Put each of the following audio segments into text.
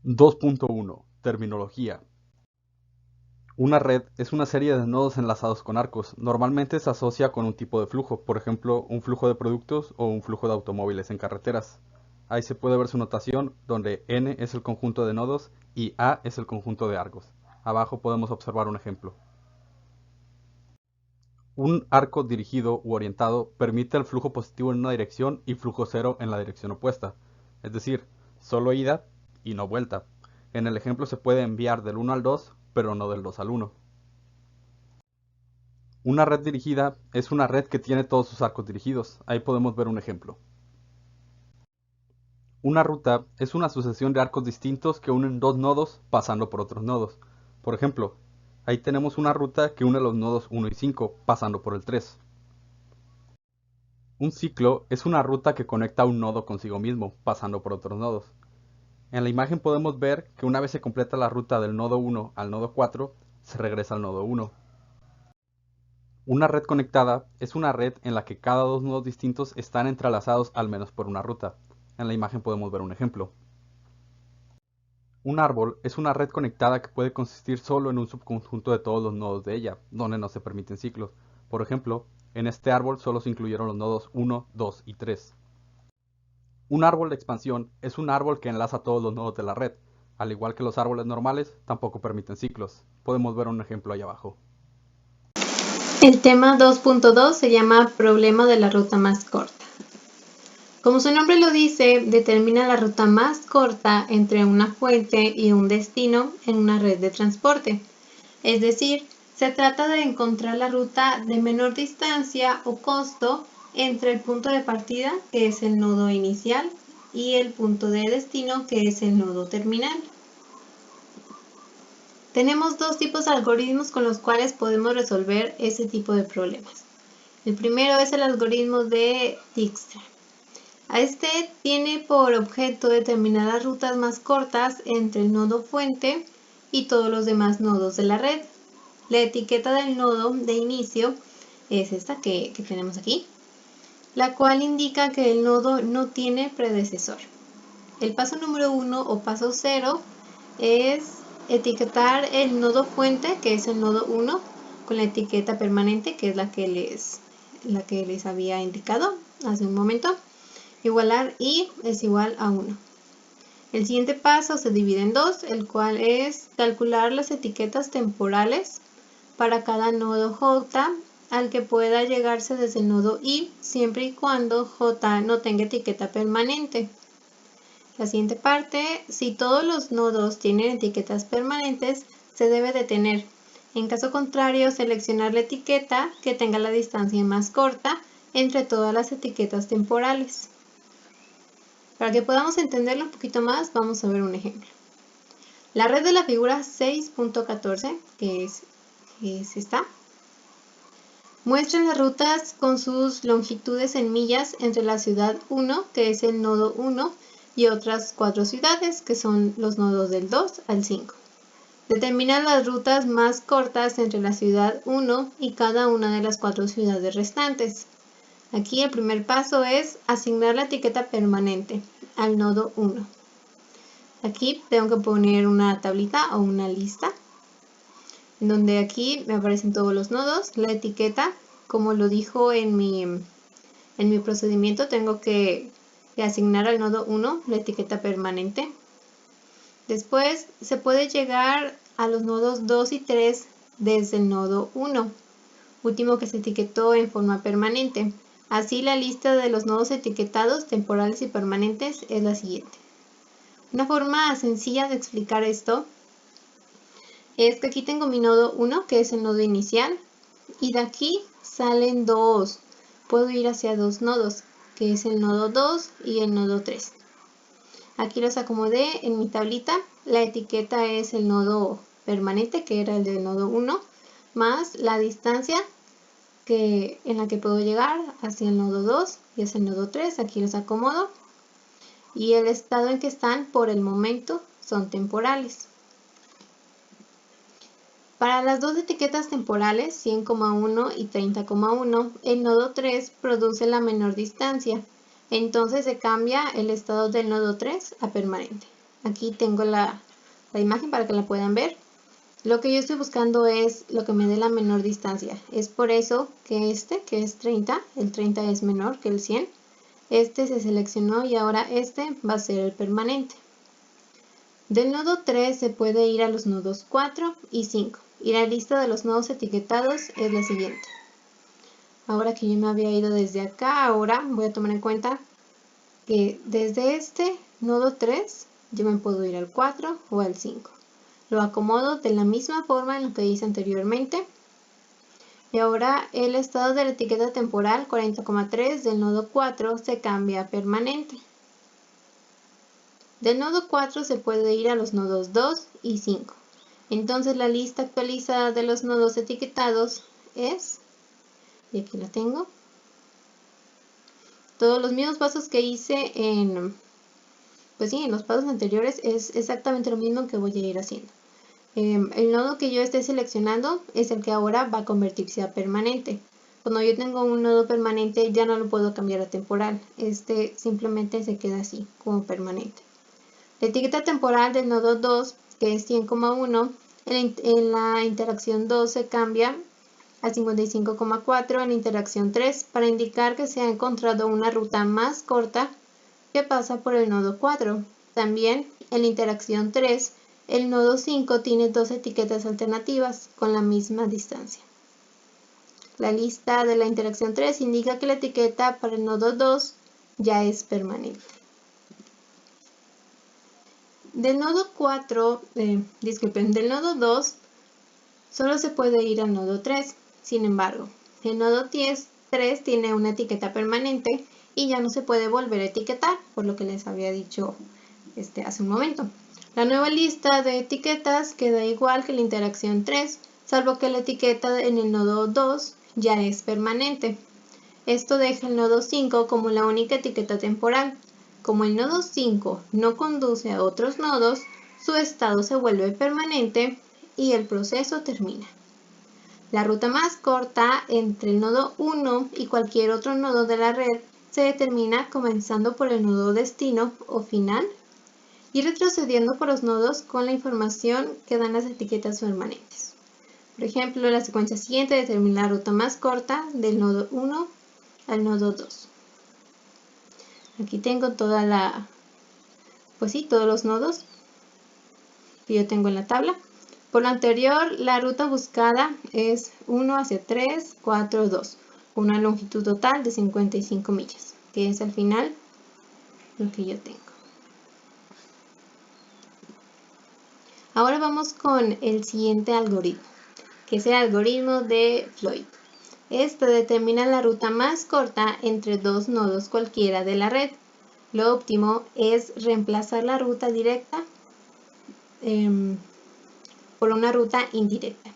2.1 Terminología. Una red es una serie de nodos enlazados con arcos. Normalmente se asocia con un tipo de flujo, por ejemplo, un flujo de productos o un flujo de automóviles en carreteras. Ahí se puede ver su notación, donde N es el conjunto de nodos y A es el conjunto de arcos. Abajo podemos observar un ejemplo. Un arco dirigido u orientado permite el flujo positivo en una dirección y flujo cero en la dirección opuesta, es decir, solo ida y no vuelta. En el ejemplo se puede enviar del 1 al 2, pero no del 2 al 1. Una red dirigida es una red que tiene todos sus arcos dirigidos. Ahí podemos ver un ejemplo. Una ruta es una sucesión de arcos distintos que unen dos nodos pasando por otros nodos. Por ejemplo, ahí tenemos una ruta que une los nodos 1 y 5 pasando por el 3. Un ciclo es una ruta que conecta un nodo consigo mismo, pasando por otros nodos. En la imagen podemos ver que una vez se completa la ruta del nodo 1 al nodo 4, se regresa al nodo 1. Una red conectada es una red en la que cada dos nodos distintos están entrelazados al menos por una ruta. En la imagen podemos ver un ejemplo. Un árbol es una red conectada que puede consistir solo en un subconjunto de todos los nodos de ella, donde no se permiten ciclos. Por ejemplo, en este árbol solo se incluyeron los nodos 1, 2 y 3. Un árbol de expansión es un árbol que enlaza todos los nodos de la red. Al igual que los árboles normales, tampoco permiten ciclos. Podemos ver un ejemplo ahí abajo. El tema 2.2 se llama Problema de la ruta más corta. Como su nombre lo dice, determina la ruta más corta entre una fuente y un destino en una red de transporte. Es decir, se trata de encontrar la ruta de menor distancia o costo entre el punto de partida, que es el nodo inicial, y el punto de destino, que es el nodo terminal. Tenemos dos tipos de algoritmos con los cuales podemos resolver ese tipo de problemas. El primero es el algoritmo de Dijkstra. Este tiene por objeto determinar las rutas más cortas entre el nodo fuente y todos los demás nodos de la red. La etiqueta del nodo de inicio es esta que tenemos aquí, la cual indica que el nodo no tiene predecesor. El paso número 1 o paso 0 es etiquetar el nodo fuente, que es el nodo 1, con la etiqueta permanente, que es la que les había indicado hace un momento. Igualar i es igual a 1. El siguiente paso se divide en dos, el cual es calcular las etiquetas temporales para cada nodo j al que pueda llegarse desde el nodo i, siempre y cuando j no tenga etiqueta permanente. La siguiente parte, si todos los nodos tienen etiquetas permanentes, se debe detener. En caso contrario, seleccionar la etiqueta que tenga la distancia más corta entre todas las etiquetas temporales. Para que podamos entenderlo un poquito más, vamos a ver un ejemplo. La red de la figura 6.14, que es esta, muestra las rutas con sus longitudes en millas entre la ciudad 1, que es el nodo 1, y otras 4 ciudades, que son los nodos del 2 al 5. Determina las rutas más cortas entre la ciudad 1 y cada una de las 4 ciudades restantes. Aquí el primer paso es asignar la etiqueta permanente al nodo 1. Aquí tengo que poner una tablita o una lista, en donde aquí me aparecen todos los nodos. La etiqueta, como lo dijo en mi procedimiento, tengo que asignar al nodo 1 la etiqueta permanente. Después se puede llegar a los nodos 2 y 3 desde el nodo 1, último que se etiquetó en forma permanente. Así la lista de los nodos etiquetados, temporales y permanentes es la siguiente. Una forma sencilla de explicar esto es que aquí tengo mi nodo 1, que es el nodo inicial, y de aquí salen dos. Puedo ir hacia dos nodos, que es el nodo 2 y el nodo 3. Aquí los acomodé en mi tablita. La etiqueta es el nodo permanente, que era el del nodo 1, más la distancia en la que puedo llegar hacia el nodo 2 y hacia el nodo 3. Aquí los acomodo. Y el estado en que están por el momento son temporales. Para las dos etiquetas temporales, 100,1 y 30,1, el nodo 3 produce la menor distancia. Entonces se cambia el estado del nodo 3 a permanente. Aquí tengo la imagen para que la puedan ver. Lo que yo estoy buscando es lo que me dé la menor distancia. Es por eso que que es 30, el 30 es menor que el 100. Este se seleccionó y ahora este va a ser el permanente. Del nodo 3 se puede ir a los nodos 4 y 5. Y la lista de los nodos etiquetados es la siguiente. Ahora que yo me había ido desde acá, ahora voy a tomar en cuenta que desde este nodo 3 yo me puedo ir al 4 o al 5. Lo acomodo de la misma forma en lo que hice anteriormente. Y ahora el estado de la etiqueta temporal 40,3 del nodo 4 se cambia a permanente. Del nodo 4 se puede ir a los nodos 2 y 5. Entonces la lista actualizada de los nodos etiquetados es, y aquí la tengo, todos los mismos pasos que hice en los pasos anteriores es exactamente lo mismo que voy a ir haciendo. El nodo que yo esté seleccionando es el que ahora va a convertirse a permanente. Cuando yo tengo un nodo permanente ya no lo puedo cambiar a temporal. Este simplemente se queda así, como permanente. La etiqueta temporal del nodo 2, que es 100,1, en la interacción 2 se cambia a 55,4 en la interacción 3 para indicar que se ha encontrado una ruta más corta que pasa por el nodo 4. También en la interacción 3, el nodo 5 tiene dos etiquetas alternativas con la misma distancia. La lista de la interacción 3 indica que la etiqueta para el nodo 2 ya es permanente. Del nodo 2 solo se puede ir al nodo 3. Sin embargo, el nodo 3 tiene una etiqueta permanente y ya no se puede volver a etiquetar, por lo que les había dicho hace un momento. La nueva lista de etiquetas queda igual que la interacción 3, salvo que la etiqueta en el nodo 2 ya es permanente. Esto deja el nodo 5 como la única etiqueta temporal. Como el nodo 5 no conduce a otros nodos, su estado se vuelve permanente y el proceso termina. La ruta más corta entre el nodo 1 y cualquier otro nodo de la red se determina comenzando por el nodo destino o final y retrocediendo por los nodos con la información que dan las etiquetas permanentes. Por ejemplo, la secuencia siguiente determina la ruta más corta del nodo 1 al nodo 2. Aquí tengo todos los nodos que yo tengo en la tabla. Por lo anterior, la ruta buscada es 1 hacia 3, 4, 2, una longitud total de 55 millas, que es al final lo que yo tengo. Ahora vamos con el siguiente algoritmo, que es el algoritmo de Floyd. Este determina la ruta más corta entre dos nodos cualquiera de la red. Lo óptimo es reemplazar la ruta directa por una ruta indirecta.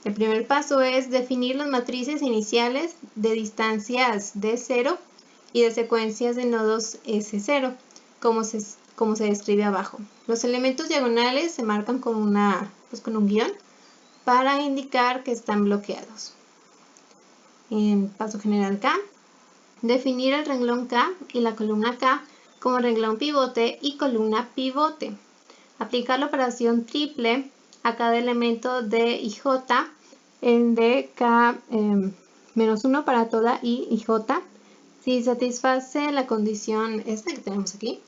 El primer paso es definir las matrices iniciales de distancias D0 y de secuencias de nodos S0, como se describe abajo. Los elementos diagonales se marcan con un guión para indicar que están bloqueados. En paso general K, definir el renglón K y la columna K como renglón pivote y columna pivote. Aplicar la operación triple a cada elemento de y j en dk-1 para toda i y j si satisface la condición esta que tenemos aquí.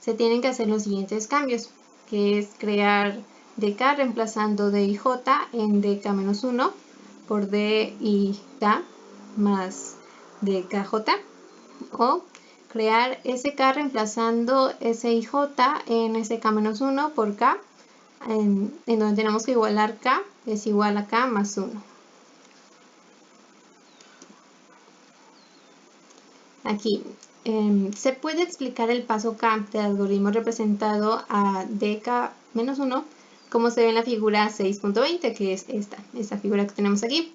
Se tienen que hacer los siguientes cambios, que es crear dk reemplazando d y j en dk-1 por d y k más dkj, o crear sk reemplazando s y j en sk-1 por k, en donde tenemos que igualar k es igual a k más 1. Aquí se puede explicar el paso K del algoritmo representado a dk-1 como se ve en la figura 6.20, que es esta figura que tenemos aquí.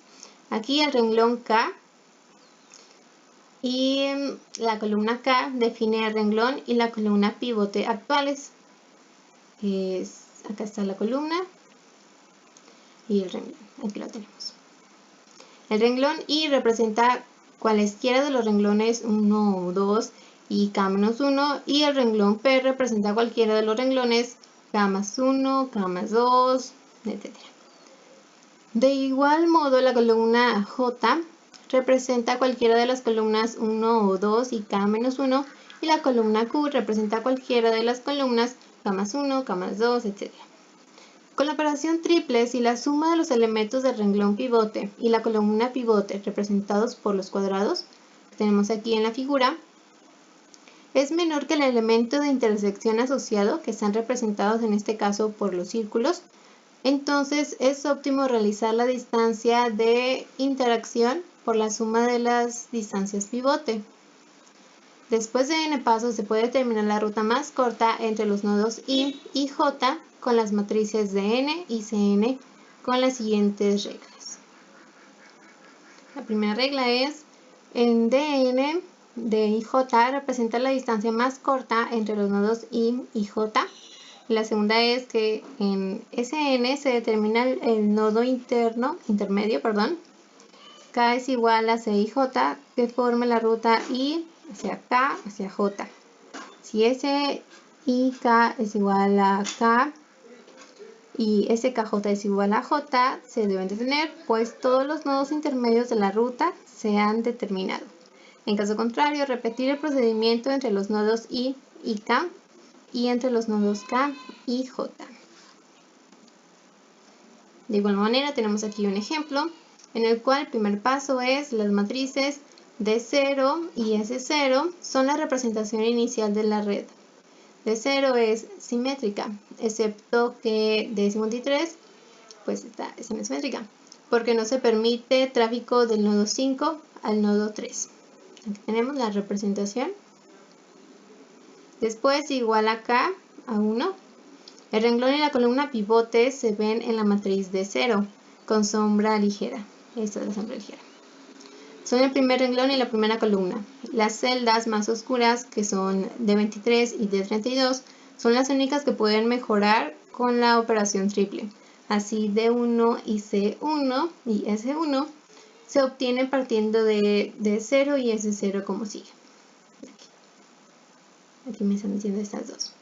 Aquí el renglón K y la columna K define el renglón y la columna pivote actuales. Acá está la columna y el renglón, aquí lo tenemos. El renglón I representa cualesquiera de los renglones 1 o 2 y K-1, y el renglón P representa cualquiera de los renglones K+1, K+2, etc. De igual modo, la columna J representa cualquiera de las columnas 1 o 2 y K-1, y la columna Q representa cualquiera de las columnas K+1, K+2, etc. Con la operación triple, si la suma de los elementos del renglón pivote y la columna pivote representados por los cuadrados que tenemos aquí en la figura es menor que el elemento de intersección asociado, que están representados en este caso por los círculos, entonces es óptimo realizar la distancia de interacción por la suma de las distancias pivote. Después de n pasos se puede determinar la ruta más corta entre los nodos I y J con las matrices de n y Cn con las siguientes reglas. La primera regla es en dn de IJ representa la distancia más corta entre los nodos I y J. La segunda es que en Sn se determina el nodo intermedio, K es igual a CIJ, que forma la ruta I hacia K hacia J. Si SIK es igual a K y SKJ es igual a J, se deben de tener, pues todos los nodos intermedios de la ruta se han determinado. En caso contrario, repetir el procedimiento entre los nodos I y K y entre los nodos K y J. De igual manera, tenemos aquí un ejemplo en el cual el primer paso es las matrices D0 y S0 son la representación inicial de la red. D0 es simétrica, excepto que D53 pues es simétrica, porque no se permite tráfico del nodo 5 al nodo 3. Aquí tenemos la representación. Después igual a K a 1. El renglón y la columna pivote se ven en la matriz D0 con sombra ligera. Esta es la sombra ligera. Son el primer renglón y la primera columna. Las celdas más oscuras, que son D23 y D32, son las únicas que pueden mejorar con la operación triple. Así D1 y C1 y S1 se obtienen partiendo de D0 y S0 como sigue. Aquí me están diciendo estas dos.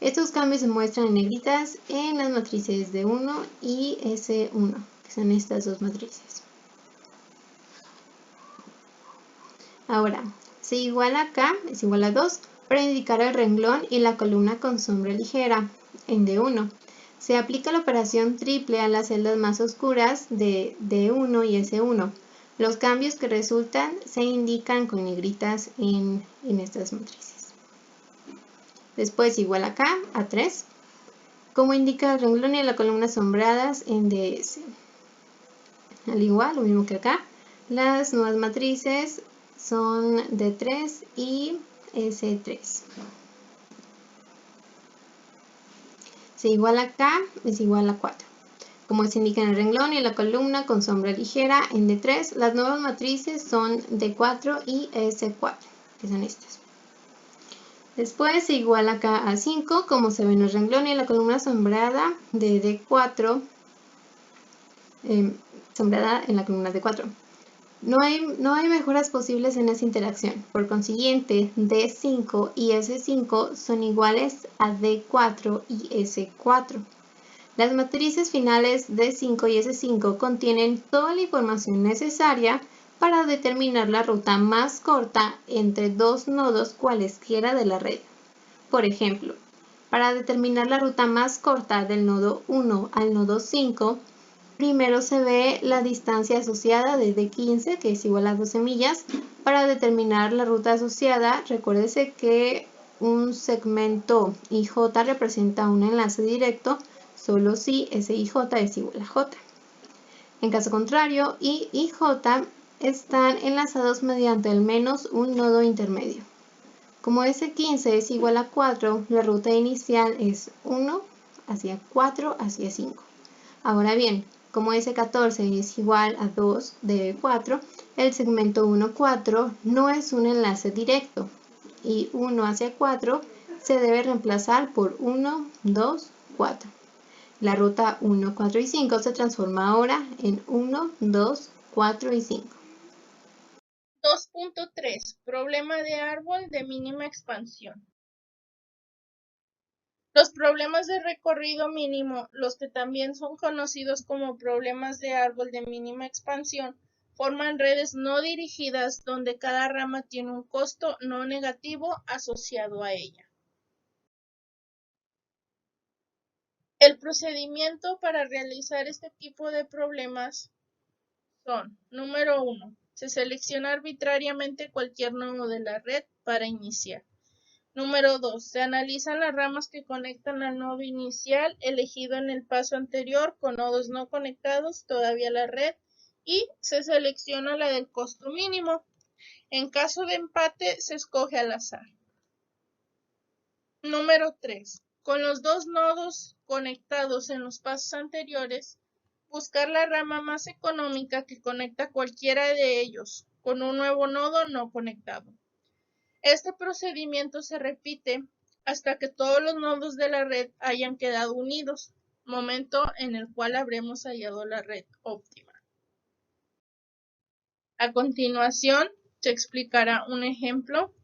Estos cambios se muestran en negritas en las matrices D1 y S1, que son estas dos matrices. Ahora, C igual a K es igual a 2 para indicar el renglón y la columna con sombra ligera en D1. Se aplica la operación triple a las celdas más oscuras de D1 y S1. Los cambios que resultan se indican con negritas en estas matrices. Después igual a K a 3, como indica el renglón y la columna sombradas en DS. Al igual, lo mismo que acá, las nuevas matrices son D3 y S3. C igual a K es igual a 4. Como se indica en el renglón y la columna con sombra ligera en D3, las nuevas matrices son D4 y S4, que son estas. Después C igual a K a 5, como se ve en el renglón y la columna sombrada de D4, sombrada en la columna D4. No hay mejoras posibles en esa interacción. Por consiguiente, D5 y S5 son iguales a D4 y S4. Las matrices finales D5 y S5 contienen toda la información necesaria para determinar la ruta más corta entre dos nodos cualesquiera de la red. Por ejemplo, para determinar la ruta más corta del nodo 1 al nodo 5, primero se ve la distancia asociada de D15, que es igual a 12 millas. Para determinar la ruta asociada, recuérdese que un segmento IJ representa un enlace directo solo si ese IJ es igual a J. En caso contrario, I y J están enlazados mediante al menos un nodo intermedio. Como S15 es igual a 4, la ruta inicial es 1 hacia 4 hacia 5. Ahora bien, como S14 es igual a 2 de 4, el segmento 1, 4 no es un enlace directo y 1 hacia 4 se debe reemplazar por 1, 2, 4. La ruta 1, 4 y 5 se transforma ahora en 1, 2, 4 y 5. 2.3. Problema de árbol de mínima expansión. Los problemas de recorrido mínimo, los que también son conocidos como problemas de árbol de mínima expansión, forman redes no dirigidas donde cada rama tiene un costo no negativo asociado a ella. El procedimiento para realizar este tipo de problemas son: número 1. Se selecciona arbitrariamente cualquier nodo de la red para iniciar. Número 2. Se analizan las ramas que conectan al nodo inicial elegido en el paso anterior con nodos no conectados todavía a la red y se selecciona la del costo mínimo. En caso de empate, se escoge al azar. Número 3. Con los dos nodos conectados en los pasos anteriores, buscar la rama más económica que conecta cualquiera de ellos con un nuevo nodo no conectado. Este procedimiento se repite hasta que todos los nodos de la red hayan quedado unidos, momento en el cual habremos hallado la red óptima. A continuación, se explicará un ejemplo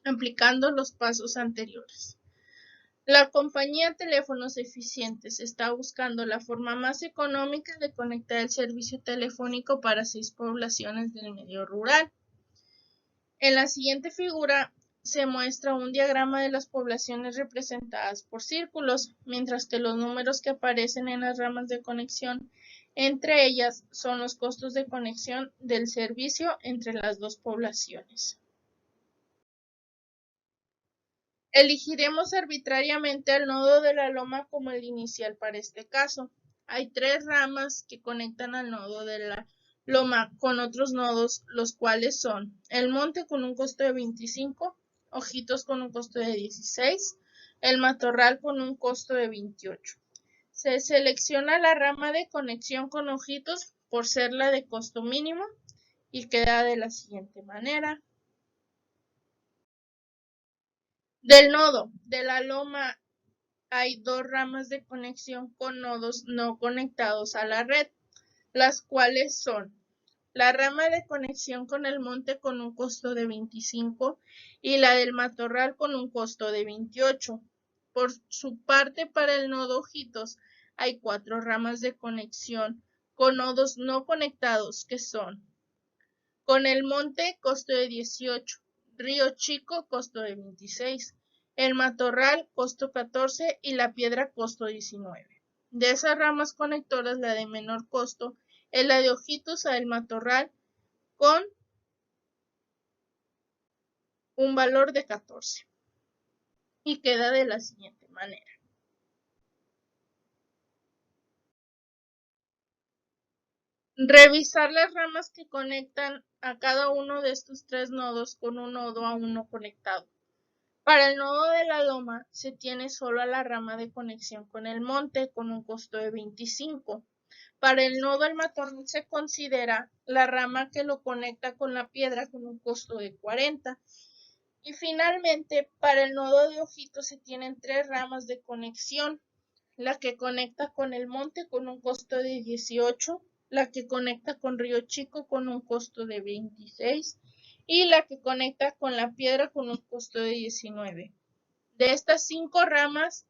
aplicando los pasos anteriores. La compañía Teléfonos Eficientes está buscando la forma más económica de conectar el servicio telefónico para 6 poblaciones del medio rural. En la siguiente figura se muestra un diagrama de las poblaciones representadas por círculos, mientras que los números que aparecen en las ramas de conexión entre ellas son los costos de conexión del servicio entre las dos poblaciones. Elegiremos arbitrariamente al nodo de la loma como el inicial para este caso. Hay 3 ramas que conectan al nodo de la loma con otros nodos, los cuales son el monte con un costo de 25, Ojitos con un costo de 16, el matorral con un costo de 28. Se selecciona la rama de conexión con Ojitos por ser la de costo mínimo y queda de la siguiente manera. Del nodo de la loma hay 2 ramas de conexión con nodos no conectados a la red, las cuales son la rama de conexión con el monte con un costo de 25 y la del matorral con un costo de 28. Por su parte, para el nodo Ojitos hay 4 ramas de conexión con nodos no conectados que son: con el monte, costo de 18, Río Chico, costo de 26, el matorral, costo 14 y la piedra, costo 19. De esas ramas conectoras, la de menor costo es la de Ojitos a el matorral con un valor de 14 y queda de la siguiente manera. Revisar las ramas que conectan a cada uno de estos 3 nodos con un nodo aún no conectado. Para el nodo de la loma se tiene solo a la rama de conexión con el monte con un costo de 25. Para el nodo del matorral se considera la rama que lo conecta con la piedra con un costo de 40. Y finalmente, para el nodo de Ojitos se tienen 3 ramas de conexión: la que conecta con el monte con un costo de 18, la que conecta con Río Chico con un costo de 26 y la que conecta con la piedra con un costo de 19. De estas 5 ramas,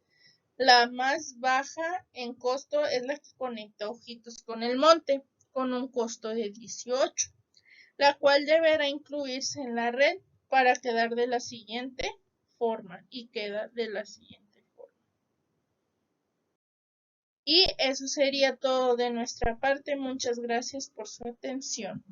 la más baja en costo es la que conecta Ojitos con el monte con un costo de 18, la cual deberá incluirse en la red para quedar de la siguiente forma y queda de la siguiente forma. Y eso sería todo de nuestra parte. Muchas gracias por su atención.